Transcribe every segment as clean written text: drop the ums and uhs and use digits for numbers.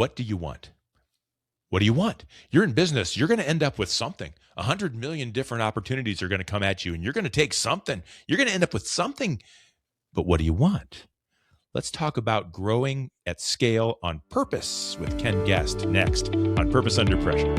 What do you want? What do you want? You're in business. You're going to end up with something. 100 million different opportunities are going to come at you, and you're going to take something. You're going to end up with something. But what do you want? Let's talk about growing at scale on purpose with Ken Guest next on Purpose Under Pressure.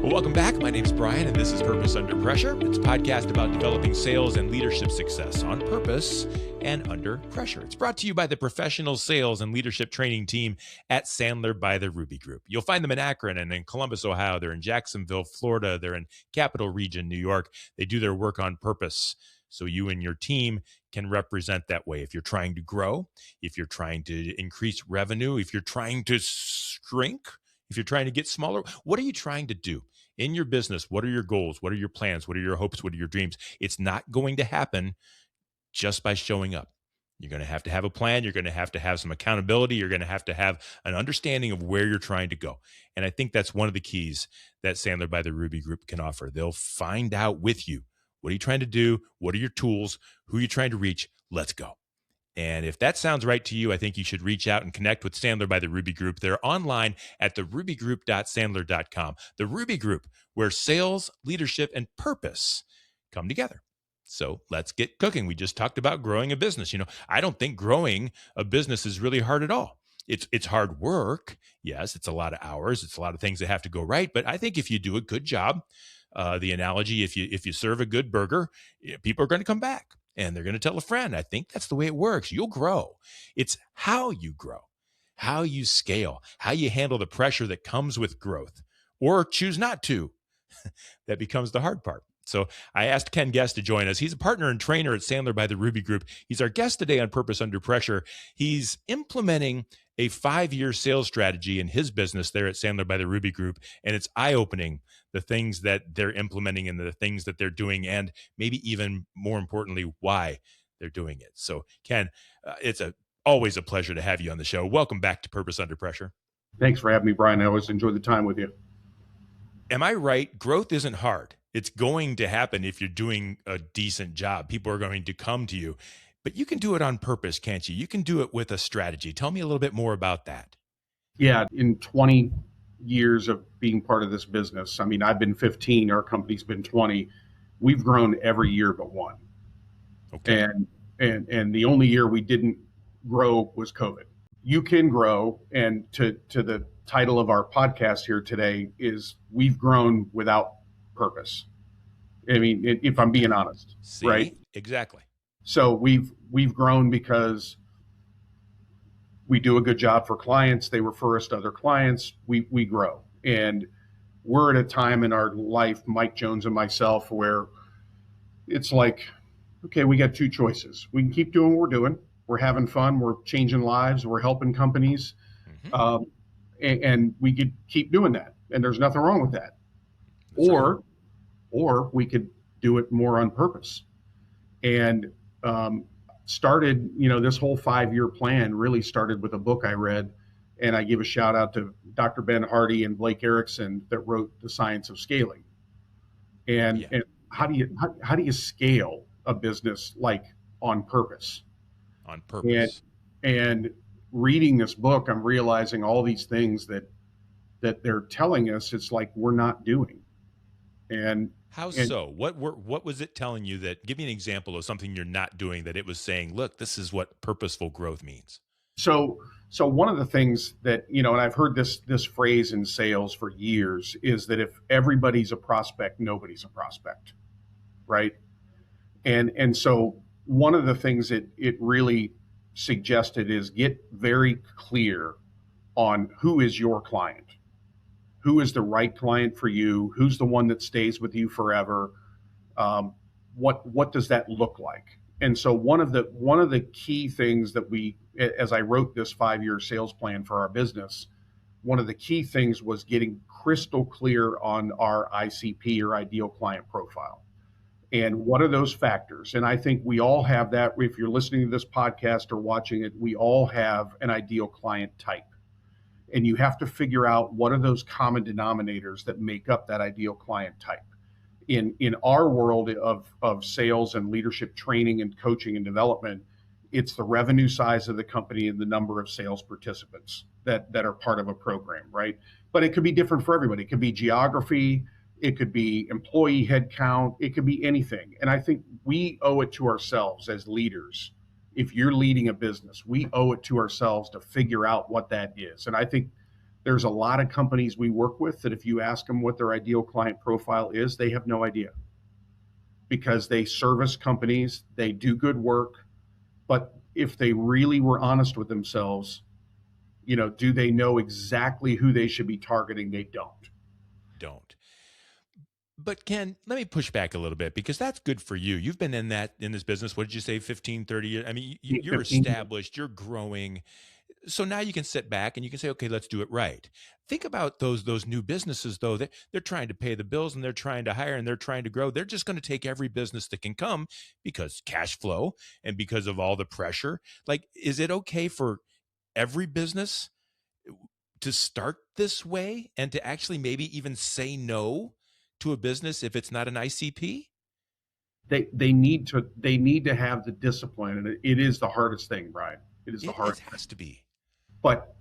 Well, welcome back. My name is Brian, and this is Purpose Under Pressure. It's a podcast about developing sales and leadership success on purpose and under pressure. It's brought to you by the professional sales and leadership training team at Sandler by the Ruby Group. You'll find them in Akron and in Columbus, Ohio. They're in Jacksonville, Florida. They're in Capital Region, New York. They do their work on purpose, so you and your team can represent that way. If you're trying to grow, if you're trying to increase revenue, if you're trying to shrink, if you're trying to get smaller, what are you trying to do in your business? What are your goals? What are your plans? What are your hopes? What are your dreams? It's not going to happen just by showing up. You're going to have a plan. You're going to have some accountability. You're going to have an understanding of where you're trying to go. And I think that's one of the keys that Sandler by the Ruby Group can offer. They'll find out with you. What are you trying to do? What are your tools? Who are you trying to reach? Let's go. And if that sounds right to you, I think you should reach out and connect with Sandler by the Ruby Group. They're online at therubygroup.sandler.com. The Ruby Group, where sales, leadership, and purpose come together. So let's get cooking. We just talked about growing a business. I don't think growing a business is really hard at all. It's hard work. Yes, it's a lot of hours. It's a lot of things that have to go right. But I think if you do a good job, the analogy, if you serve a good burger, people are going to come back and they're going to tell a friend. I think that's the way it works. You'll grow. It's how you grow, how you scale, how you handle the pressure that comes with growth, or choose not to. That becomes the hard part. So I asked Ken Guest to join us. He's a partner and trainer at Sandler by the Ruby Group. He's our guest today on Purpose Under Pressure. He's implementing a 5-year sales strategy in his business there at Sandler by the Ruby Group. And it's eye-opening, the things that they're implementing and the things that they're doing, and maybe even more importantly, why they're doing it. So Ken, it's always a pleasure to have you on the show. Welcome back to Purpose Under Pressure. Thanks for having me, Brian. I always enjoy the time with you. Am I right? Growth isn't hard. It's going to happen if you're doing a decent job. People are going to come to you, but you can do it on purpose, can't you? You can do it with a strategy. Tell me a little bit more about that. Yeah, in 20 years of being part of this business, I've been 15, our company's been 20. We've grown every year but one. Okay. And the only year we didn't grow was COVID. You can grow, and to the title of our podcast here today is We've Grown Without Purpose. If I'm being honest. See? Right? Exactly. So we've grown because we do a good job for clients. They refer us to other clients. We grow. And we're at a time in our life, Mike Jones and myself, where it's like, okay, we got two choices. We can keep doing what we're doing. We're having fun. We're changing lives. We're helping companies. Mm-hmm. And we could keep doing that. And there's nothing wrong with that. That's right. Or we could do it more on purpose. And started, this whole 5-year plan really started with a book I read. And I give a shout out to Dr. Ben Hardy and Blake Erickson that wrote The Science of Scaling. And how do you scale a business like on purpose? On purpose. And reading this book, I'm realizing all these things that they're telling us it's like we're not doing. And how so? What was it telling you that? Give me an example of something you're not doing that it was saying, look, this is what purposeful growth means. So one of the things that, and I've heard this phrase in sales for years, is that if everybody's a prospect, nobody's a prospect, right? And so one of the things that it really suggested is get very clear on who is your client. Who is the right client for you? Who's the one that stays with you forever? What does that look like? And so one of the key things that as I wrote this 5-year sales plan for our business, one of the key things was getting crystal clear on our ICP, or ideal client profile. And what are those factors? And I think we all have that. If you're listening to this podcast or watching it, we all have an ideal client type. And you have to figure out what are those common denominators that make up that ideal client type. In our world of sales and leadership training and coaching and development, it's the revenue size of the company and the number of sales participants that are part of a program, right? But it could be different for everybody. It could be geography, it could be employee headcount, it could be anything. And I think we owe it to ourselves as leaders. If you're leading a business, we owe it to ourselves to figure out what that is. And I think there's a lot of companies we work with that if you ask them what their ideal client profile is, they have no idea, because they service companies, they do good work, but if they really were honest with themselves, do they know exactly who they should be targeting? They Don't. But Ken, let me push back a little bit, because that's good for you. You've been in this business. What did you say? 15, 30 years. I mean, you're 15. established, you're growing. So now you can sit back and you can say, okay, let's do it right. Think about those new businesses, though. They're trying to pay the bills and they're trying to hire and they're trying to grow. They're just going to take every business that can come because cash flow and because of all the pressure. Like, is it okay for every business to start this way and to actually maybe even say no to a business if it's not an ICP? They need to have the discipline, and it is the hardest thing, Brian. It is the It hardest. has to be. But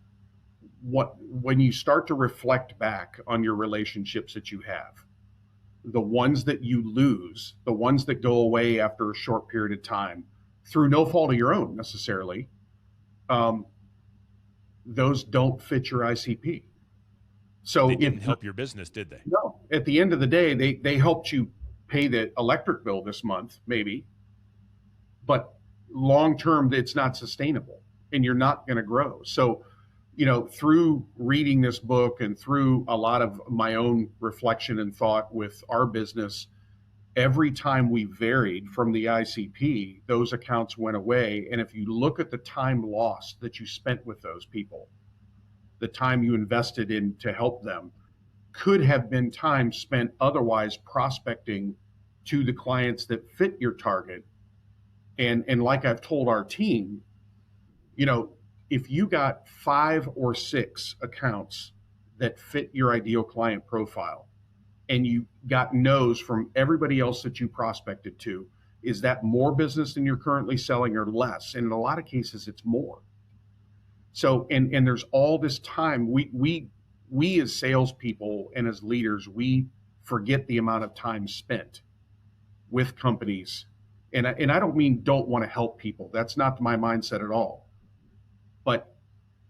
when you start to reflect back on your relationships that you have, the ones that you lose, the ones that go away after a short period of time, through no fault of your own necessarily, those don't fit your ICP. So they didn't help your business, did they? No. At the end of the day, they helped you pay the electric bill this month, maybe, but long term, it's not sustainable, and you're not going to grow. So, through reading this book and through a lot of my own reflection and thought with our business, every time we varied from the ICP, those accounts went away. And if you look at the time lost that you spent with those people, the time you invested in to help them, could have been time spent otherwise prospecting to the clients that fit your target. And like I've told our team, if you got 5 or 6 accounts that fit your ideal client profile and you got no's from everybody else that you prospected to, is that more business than you're currently selling or less? And in a lot of cases, it's more. So, and there's all this time we as salespeople and as leaders, we forget the amount of time spent with companies. And I don't mean don't want to help people. That's not my mindset at all. But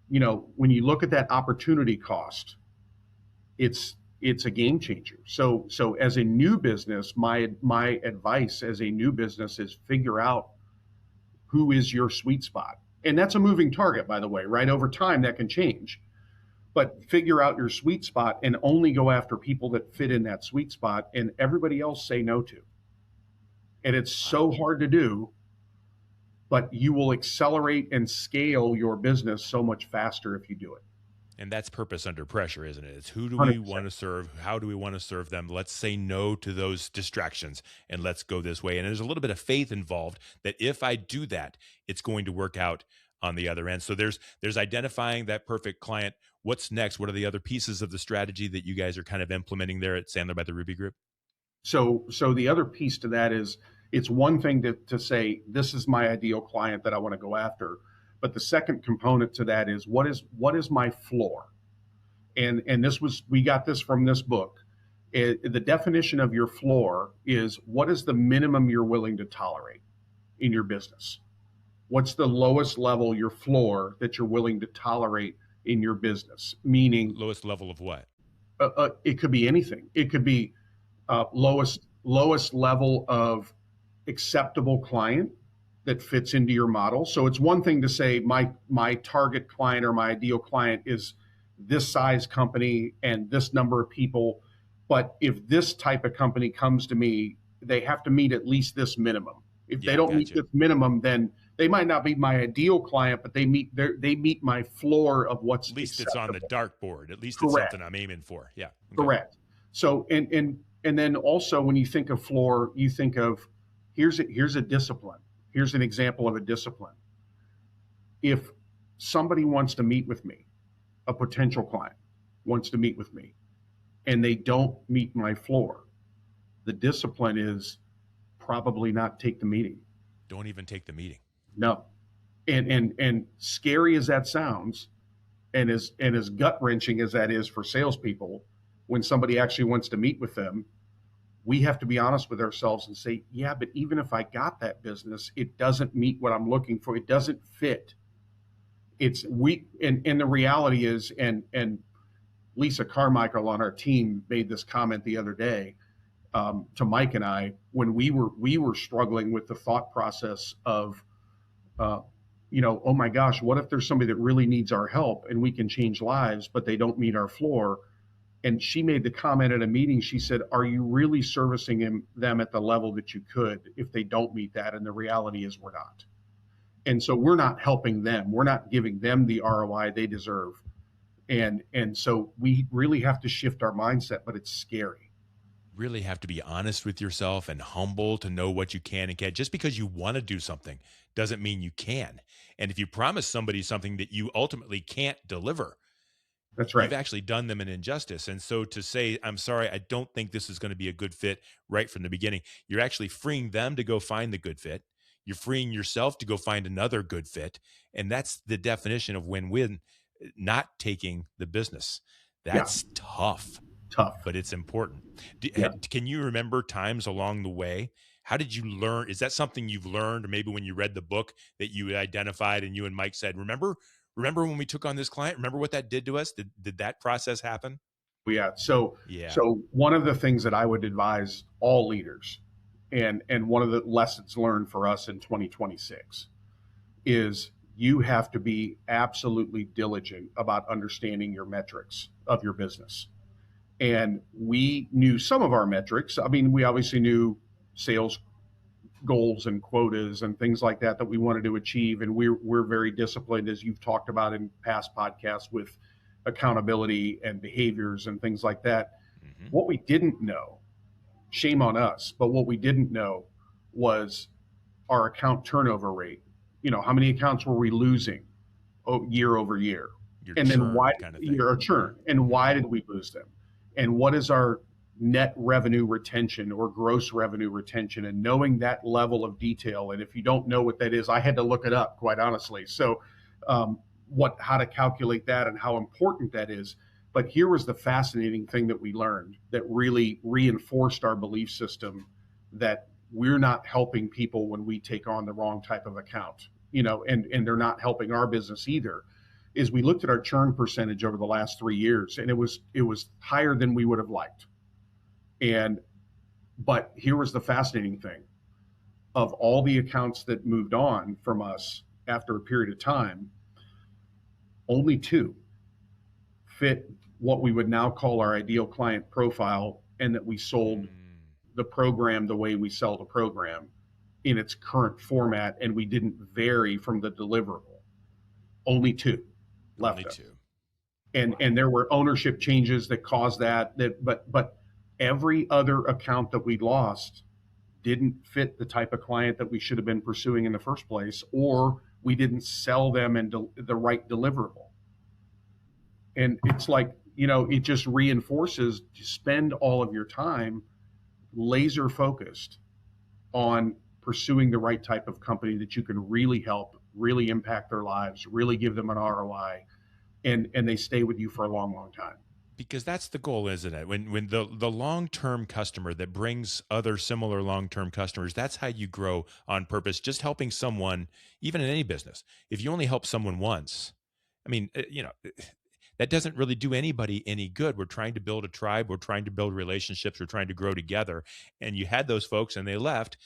when you look at that opportunity cost, it's a game changer. So as a new business, my advice as a new business is figure out who is your sweet spot. And that's a moving target, by the way, right? Over time, that can change. But figure out your sweet spot and only go after people that fit in that sweet spot, and everybody else say no to. And it's so hard to do, but you will accelerate and scale your business so much faster if you do it. And that's purpose under pressure, isn't it? It's who do we 100%. Want to serve? How do we want to serve them? Let's say no to those distractions and let's go this way. And there's a little bit of faith involved that if I do that, it's going to work out on the other end. So there's identifying that perfect client. What's next? What are the other pieces of the strategy that you guys are kind of implementing there at Sandler by the Ruby Group? So the other piece to that is, it's one thing to say, this is my ideal client that I want to go after. But the second component to that is, what is my floor? And we got this from this book. The definition of your floor is, what is the minimum you're willing to tolerate in your business? What's the lowest level, your floor, that you're willing to tolerate in your business? Meaning, lowest level of what? It could be anything. It could be lowest level of acceptable client that fits into your model. So it's one thing to say my target client or my ideal client is this size company and this number of people. But if this type of company comes to me, they have to meet at least this minimum. If they don't meet this minimum, then they might not be my ideal client, but they meet my floor of what's at least acceptable. It's on the dartboard. At least Correct. It's something I'm aiming for. Yeah. Okay. Correct. So and then also, when you think of floor, you think of here's a discipline. Here's an example of a discipline. If somebody wants to meet with me, a potential client wants to meet with me, and they don't meet my floor, the discipline is probably not take the meeting. Don't even take the meeting. No. And scary as that sounds, and as gut wrenching as that is for salespeople, when somebody actually wants to meet with them, we have to be honest with ourselves and say, yeah, but even if I got that business, it doesn't meet what I'm looking for. It doesn't fit. It's we and the reality is, and Lisa Carmichael on our team made this comment the other day, to Mike and I, when we were struggling with the thought process of, uh, oh my gosh, what if there's somebody that really needs our help and we can change lives, but they don't meet our floor? And she made the comment at a meeting. She said, "Are you really servicing them at the level that you could if they don't meet that?" And the reality is, we're not. And so we're not helping them. We're not giving them the ROI they deserve. And so we really have to shift our mindset, but it's scary. Really have to be honest with yourself and humble to know what you can and can't. Just because you want to do something doesn't mean you can. And if you promise somebody something that you ultimately can't deliver, That's you've right. actually done them an injustice. And so to say, I'm sorry, I don't think this is going to be a good fit right from the beginning, you're actually freeing them to go find the good fit. You're freeing yourself to go find another good fit. And that's the definition of win-win, not taking the business. Yeah, That's tough, tough. but it's important. Yeah. Can you remember times along the way? How did you learn? Is that something you've learned, or maybe when you read the book that you identified and you and Mike said, remember when we took on this client? Remember what that did to us? Did that process happen? Yeah. So Yeah. so one of the things that I would advise all leaders, and one of the lessons learned for us in 2026, is you have to be absolutely diligent about understanding your metrics of your business. And we knew some of our metrics. I mean, we obviously knew sales goals and quotas and things like that we wanted to achieve. And we're very disciplined, as you've talked about in past podcasts, with accountability and behaviors and things like that. Hmm. What we didn't know, shame on us, but what we didn't know was our account turnover rate. How many accounts were we losing year over year? Your And then why churn kind of thing. year a churn? And why Hmm. did we lose them? And what is our net revenue retention or gross revenue retention? And knowing that level of detail. And if you don't know what that is, I had to look it up, quite honestly. So, how to calculate that and how important that is. But here was the fascinating thing that we learned that really reinforced our belief system that we're not helping people when we take on the wrong type of account, and they're not helping our business either. Is we looked at our churn percentage over the last 3 years, and it was higher than we would have liked. And but here was the fascinating thing: of all the accounts that moved on from us after a period of time, only two fit what we would now call our ideal client profile, and that we sold Mm, the program the way we sell the program in its current format, and we didn't vary from the deliverable. Only two only left us. two. And Wow. there were ownership changes that caused that, but every other account that we lost didn't fit the type of client that we should have been pursuing in the first place, or we didn't sell them in the right deliverable. And it's like, it just reinforces to spend all of your time laser focused on pursuing the right type of company that you can really help, really impact their lives, really give them an ROI, and they stay with you for a long, long time. Because that's the goal, isn't it? When the long-term customer that brings other similar long-term customers, that's how you grow on purpose. Just helping someone, even in any business. If you only help someone once, I mean, that doesn't really do anybody any good. We're trying to build a tribe, we're trying to build relationships, we're trying to grow together. And you had those folks and they left.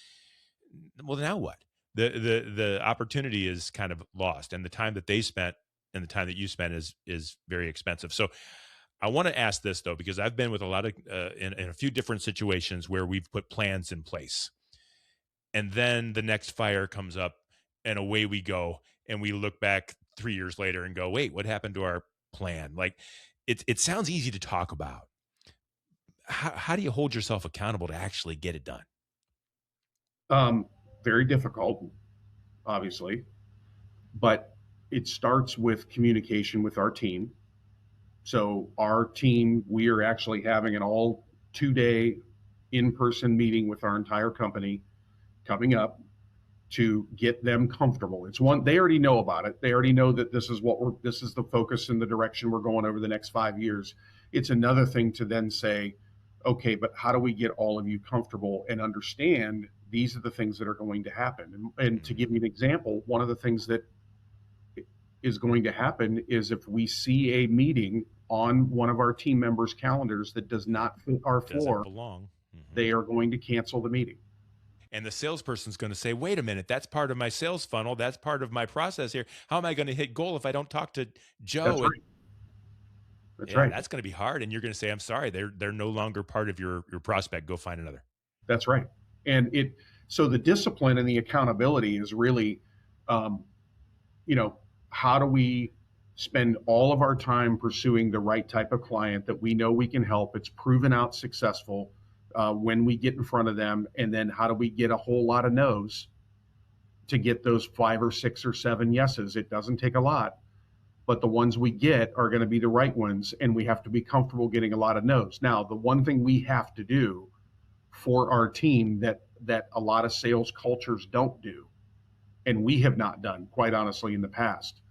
Well, now what? The opportunity is kind of lost, and the time that they spent and the time that you spent is very expensive. So I want to ask this though, because I've been with a lot of in a few different situations where we've put plans in place, and then the next fire comes up, and away we go, and we look back 3 years later and go, wait, what happened to our plan? Like, it sounds easy to talk about. How do you hold yourself accountable to actually get it done? Um, Very difficult, obviously, but it starts with communication with our team. So our team, we are actually having an all 2 day in person meeting with our entire company coming up to get them comfortable. It's one, they already know about it. They already know that this is the focus and the direction we're going over the next 5 years. It's another thing to then say, okay, but how do we get all of you comfortable and understand these are the things that are going to happen? And to give you an example, one of the things that is going to happen is if we see a meeting on one of our team members' calendars that does not fit our Doesn't floor, belong. they are going to cancel the meeting. And the salesperson's going to say, wait a minute, that's part of my sales funnel. That's part of my process here. How am I going to hit goal if I don't talk to Joe? That's right. That's yeah, right. that's going to be hard. And you're going to say, I'm sorry, they're no longer part of your prospect. Go find another. That's right. And so the discipline and the accountability is really, um, how do we spend all of our time pursuing the right type of client that we know we can help? It's proven out successful when we get in front of them. And then how do we get a whole lot of no's to get those 5 or 6 or 7 yeses? It doesn't take a lot, but the ones we get are going to be the right ones. And we have to be comfortable getting a lot of no's. Now, the one thing we have to do for our team that a lot of sales cultures don't do, and we have not done, quite honestly, in the past,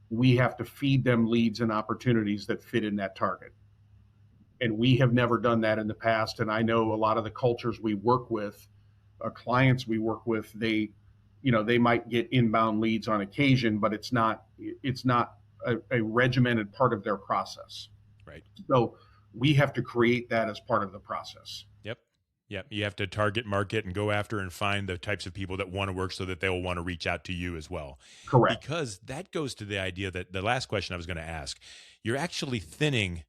we have to feed them leads and opportunities that fit in that target. And we have never done that in the past. And I know a lot of the cultures we work with, clients we work with, they might get inbound leads on occasion, but it's not a regimented part of their process. Right. So we have to create that as part of the process. Yep. You have to target market and go after and find the types of people that want to work so that they'll want to reach out to you as well. Correct. Because that goes to the idea that the last question I was going to ask, you're actually thinning,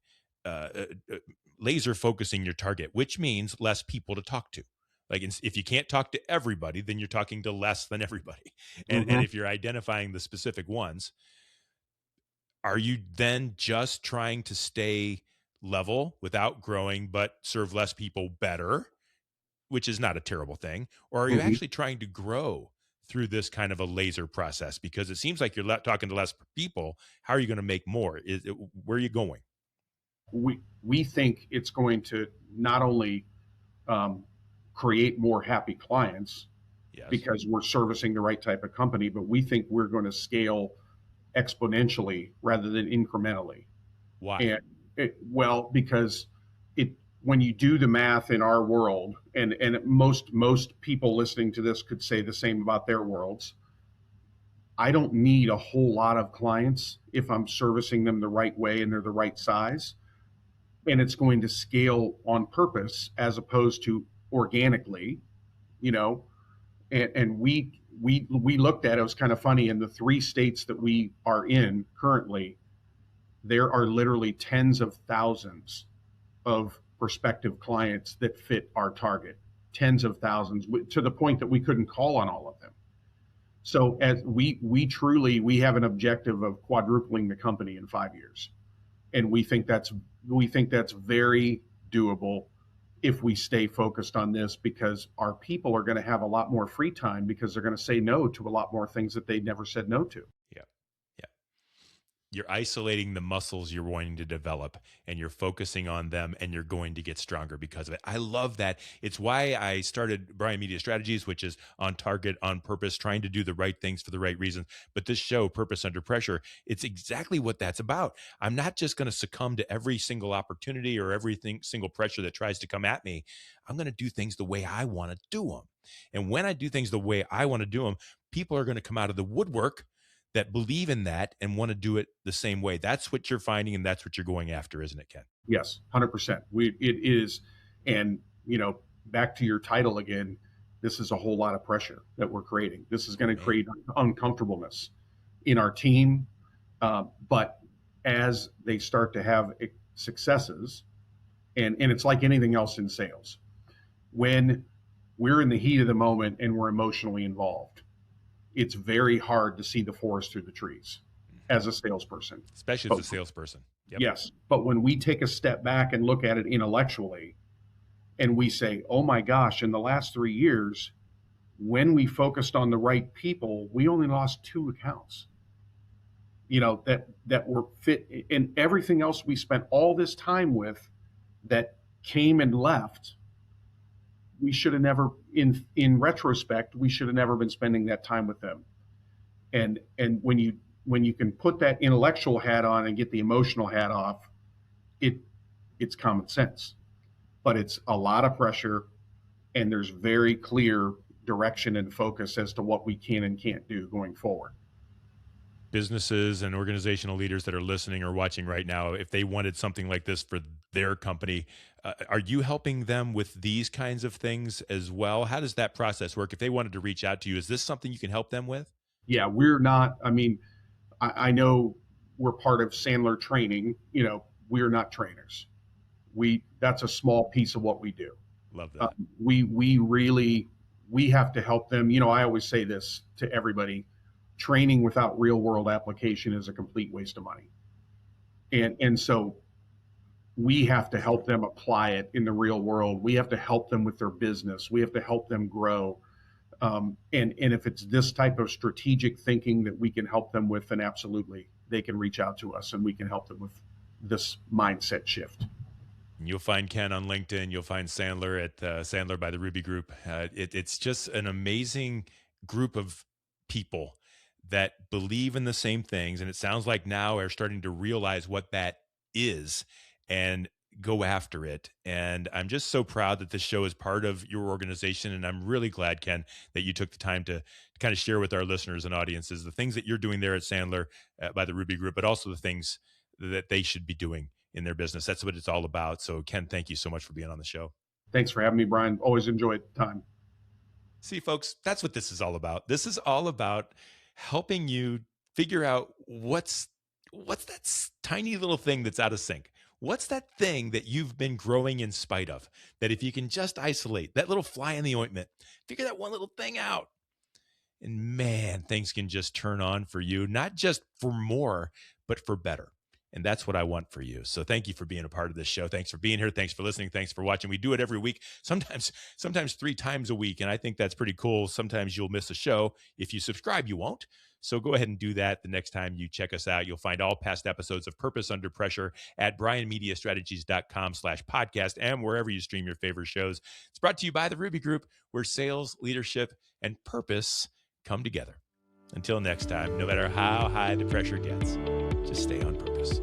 laser focusing your target, which means less people to talk to. Like if you can't talk to everybody, then you're talking to less than everybody. And if you're identifying the specific ones, are you then just trying to stay level without growing, but serve less people better, which is not a terrible thing? Or are you actually trying to grow through this kind of a laser process? Because it seems like you're talking to less people. How are you going to make more? Where are you going? We think it's going to not only create more happy clients, yes, because we're servicing the right type of company, but we think we're going to scale exponentially rather than incrementally. Why? Because when you do the math in our world, and most people listening to this could say the same about their worlds. I don't need a whole lot of clients if I'm servicing them the right way and they're the right size. And it's going to scale on purpose as opposed to organically, and we looked at it. It was kind of funny. In the 3 states that we are in currently, there are literally tens of thousands of prospective clients that fit our target, tens of thousands, to the point that we couldn't call on all of them. So as we have an objective of quadrupling the company in 5 years. And we think that's very doable if we stay focused on this, because our people are going to have a lot more free time because they're going to say no to a lot more things that they never said no to. Yeah. You're isolating the muscles you're wanting to develop, and you're focusing on them, and you're going to get stronger because of it. I love that. It's why I started Brian Media Strategies, which is on target, on purpose, trying to do the right things for the right reasons. But this show, Purpose Under Pressure, it's exactly what that's about. I'm not just going to succumb to every single opportunity or single pressure that tries to come at me. I'm going to do things the way I want to do them. And when I do things the way I want to do them, people are going to come out of the woodwork that believe in that and want to do it the same way. That's what you're finding, and that's what you're going after, isn't it, Ken? Yes, 100%. It is. And, back to your title again, this is a whole lot of pressure that we're creating. This is going to create uncomfortableness in our team. But as they start to have successes, and it's like anything else in sales, when we're in the heat of the moment and we're emotionally involved, it's very hard to see the forest through the trees as a salesperson. Especially as a salesperson. Yep. Yes. But when we take a step back and look at it intellectually, and we say, oh my gosh, in the last 3 years, when we focused on the right people, we only lost 2 accounts, that were fit, and everything else we spent all this time with that came and left, we should have never, in retrospect, we should have never been spending that time with them. And when you can put that intellectual hat on and get the emotional hat off, it it's common sense. But it's a lot of pressure, and there's very clear direction and focus as to what we can and can't do going forward. Businesses and organizational leaders that are listening or watching right now, if they wanted something like this for their company, are you helping them with these kinds of things as well? How does that process work? If they wanted to reach out to you, is this something you can help them with? Yeah, we're not. I mean, I know we're part of Sandler training. We're not trainers. We That's a small piece of what we do. Love Uh, that. we really we have to help them. I always say this to everybody: training without real world application is a complete waste of money. And so we have to help them apply it in the real world. We have to help them with their business. We have to help them grow. And if it's this type of strategic thinking that we can help them with, then absolutely they can reach out to us and we can help them with this mindset shift. You'll find Ken on LinkedIn. You'll find Sandler at Sandler by the Ruby Group. It's just an amazing group of people that believe in the same things. And it sounds like now are starting to realize what that is and go after it. And I'm just so proud that this show is part of your organization. And I'm really glad, Ken, that you took the time to kind of share with our listeners and audiences the things that you're doing there at Sandler by the Ruby Group, but also the things that they should be doing in their business. That's what it's all about. So, Ken, thank you so much for being on the show. Thanks for having me, Brian. Always enjoyed the time. See, folks, that's what this is all about. This is all about helping you figure out what's that tiny little thing that's out of sync. What's that thing that you've been growing in spite of? That if you can just isolate that little fly in the ointment, figure that one little thing out, and man, things can just turn on for you, not just for more, but for better. And that's what I want for you. So thank you for being a part of this show. Thanks for being here. Thanks for listening. Thanks for watching. We do it every week, sometimes 3 times a week. And I think that's pretty cool. Sometimes you'll miss a show. If you subscribe, you won't. So go ahead and do that the next time you check us out. You'll find all past episodes of Purpose Under Pressure at brianmediastrategies.com/podcast and wherever you stream your favorite shows. It's brought to you by the Ruby Group, where sales, leadership, and purpose come together. Until next time, no matter how high the pressure gets, just stay on purpose.